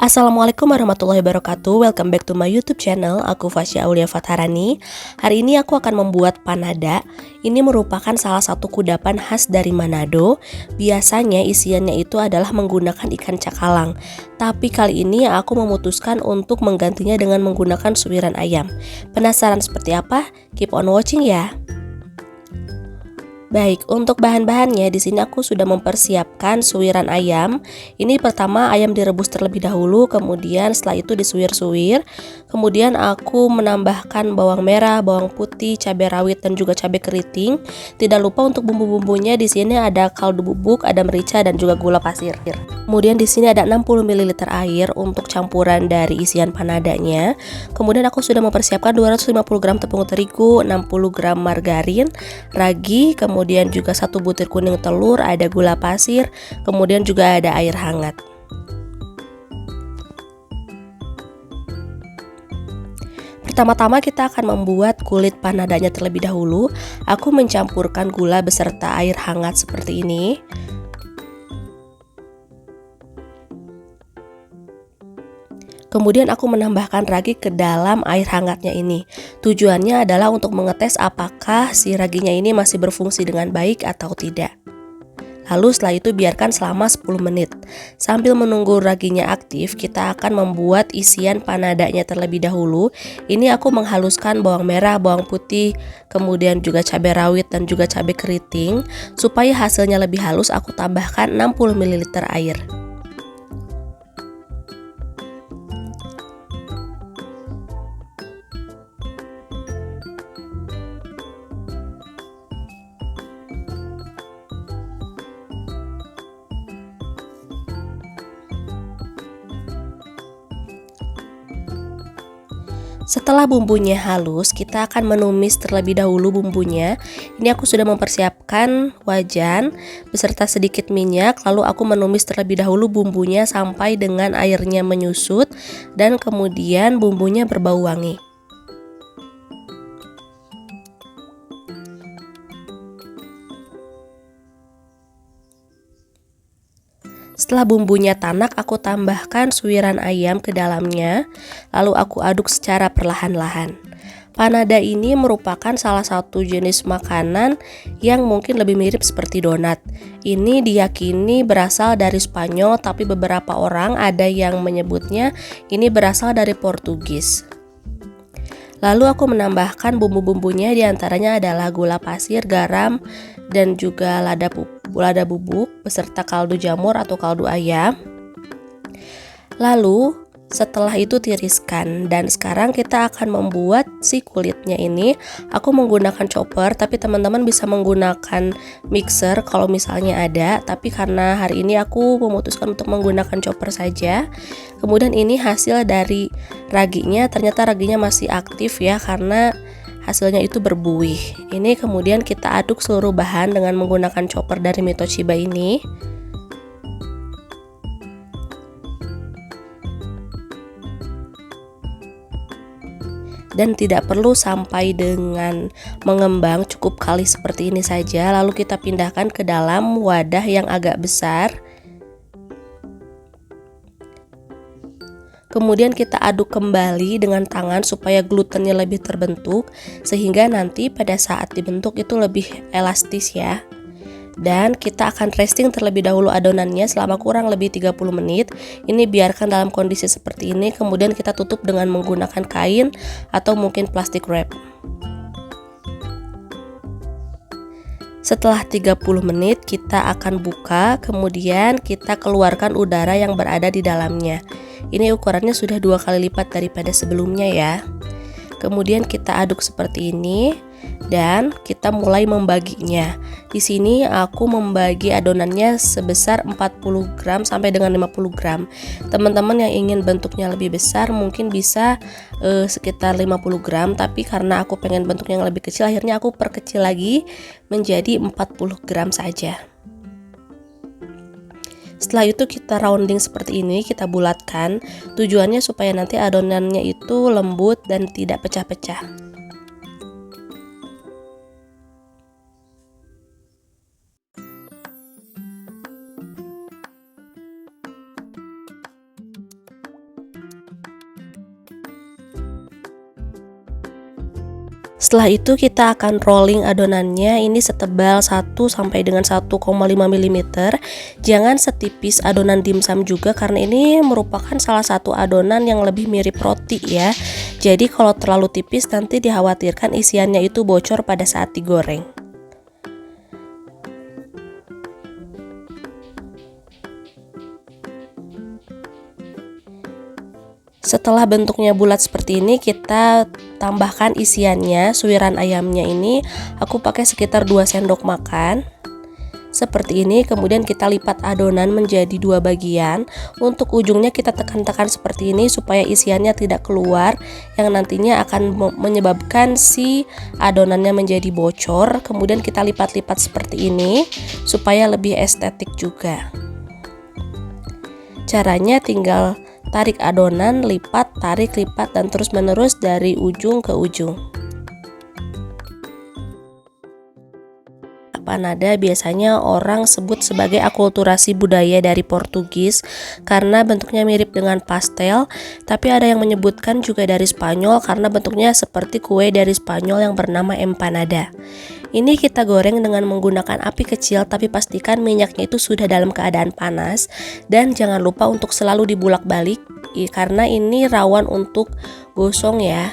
Assalamualaikum warahmatullahi wabarakatuh. Welcome back to my YouTube channel. Aku Fasya Aulia Fatharani. Hari ini aku akan membuat panada. Ini merupakan salah satu kudapan khas dari Manado. Biasanya isiannya itu adalah menggunakan ikan cakalang. Tapi kali ini aku memutuskan untuk menggantinya dengan menggunakan suiran ayam. Penasaran seperti apa? Keep on watching ya. Baik, untuk bahan-bahannya di sini aku sudah mempersiapkan suiran ayam. Ini pertama ayam direbus terlebih dahulu, kemudian setelah itu disuir-suir. Kemudian aku menambahkan bawang merah, bawang putih, cabai rawit dan juga cabai keriting. Tidak lupa untuk bumbu-bumbunya di sini ada kaldu bubuk, ada merica dan juga gula pasir. Kemudian di sini ada 60 ml air untuk campuran dari isian panadanya. Kemudian aku sudah mempersiapkan 250 gram tepung terigu, 60 gram margarin, ragi, kemudian juga 1 butir kuning telur, ada gula pasir, kemudian juga ada air hangat. Pertama-tama kita akan membuat kulit panadanya terlebih dahulu. Aku mencampurkan gula beserta air hangat seperti ini. Kemudian aku menambahkan ragi ke dalam air hangatnya ini. Tujuannya adalah untuk mengetes apakah si raginya ini masih berfungsi dengan baik atau tidak. Lalu setelah itu biarkan selama 10 menit. Sambil menunggu raginya aktif, kita akan membuat isian panadanya terlebih dahulu. Ini aku menghaluskan bawang merah, bawang putih, kemudian juga cabai rawit dan juga cabai keriting. Supaya hasilnya lebih halus, aku tambahkan 60 ml air. Setelah bumbunya halus, kita akan menumis terlebih dahulu bumbunya. Ini aku sudah mempersiapkan wajan beserta sedikit minyak, lalu aku menumis terlebih dahulu bumbunya sampai dengan airnya menyusut dan kemudian bumbunya berbau wangi. Setelah bumbunya tanak, aku tambahkan suiran ayam ke dalamnya, lalu aku aduk secara perlahan-lahan. Panada ini merupakan salah satu jenis makanan yang mungkin lebih mirip seperti donat. Ini diyakini berasal dari Spanyol, tapi beberapa orang ada yang menyebutnya ini berasal dari Portugis. Lalu aku menambahkan bumbu-bumbunya, diantaranya adalah gula pasir, garam, dan juga lada bubuk beserta kaldu jamur atau kaldu ayam. Lalu setelah itu tiriskan, dan sekarang kita akan membuat si kulitnya ini. Aku menggunakan chopper, tapi teman-teman bisa menggunakan mixer kalau misalnya ada, tapi karena hari ini aku memutuskan untuk menggunakan chopper saja. Kemudian ini hasil dari raginya, ternyata raginya masih aktif ya karena hasilnya itu berbuih. Ini kemudian kita aduk seluruh bahan dengan menggunakan chopper dari Mitoshiba ini. Dan tidak perlu sampai dengan mengembang, cukup kali seperti ini saja. Lalu kita pindahkan ke dalam wadah yang agak besar. Kemudian kita aduk kembali dengan tangan supaya glutennya lebih terbentuk, sehingga nanti pada saat dibentuk itu lebih elastis ya. Dan kita akan resting terlebih dahulu adonannya selama kurang lebih 30 menit. Ini biarkan dalam kondisi seperti ini, kemudian kita tutup dengan menggunakan kain atau mungkin plastik wrap. Setelah 30 menit kita akan buka, kemudian kita keluarkan udara yang berada di dalamnya. Ini ukurannya sudah 2 kali lipat daripada sebelumnya ya. Kemudian kita aduk seperti ini dan kita mulai membaginya. Di sini aku membagi adonannya sebesar 40 gram sampai dengan 50 gram. Teman-teman yang ingin bentuknya lebih besar mungkin bisa sekitar 50 gram, tapi karena aku pengen bentuknya yang lebih kecil, akhirnya aku perkecil lagi menjadi 40 gram saja. Setelah itu kita rounding seperti ini, kita bulatkan. Tujuannya supaya nanti adonannya itu lembut dan tidak pecah-pecah. Setelah itu kita akan rolling adonannya, ini setebal 1 sampai dengan 1,5 mm. Jangan setipis adonan dimsum juga karena ini merupakan salah satu adonan yang lebih mirip roti ya. Jadi kalau terlalu tipis nanti dikhawatirkan isiannya itu bocor pada saat digoreng. Setelah bentuknya bulat seperti ini, kita tambahkan isiannya. Suiran ayamnya ini aku pakai sekitar 2 sendok makan. Seperti ini, kemudian kita lipat adonan menjadi 2 bagian. Untuk ujungnya kita tekan-tekan seperti ini supaya isiannya tidak keluar, yang nantinya akan menyebabkan si adonannya menjadi bocor. Kemudian kita lipat-lipat seperti ini supaya lebih estetik juga. Caranya tinggal tarik adonan, lipat, tarik, lipat, dan terus menerus dari ujung ke ujung. Empanada biasanya orang sebut sebagai akulturasi budaya dari Portugis karena bentuknya mirip dengan pastel, tapi ada yang menyebutkan juga dari Spanyol karena bentuknya seperti kue dari Spanyol yang bernama empanada. Ini kita goreng dengan menggunakan api kecil, tapi pastikan minyaknya itu sudah dalam keadaan panas, dan jangan lupa untuk selalu dibulak-balik karena ini rawan untuk gosong ya.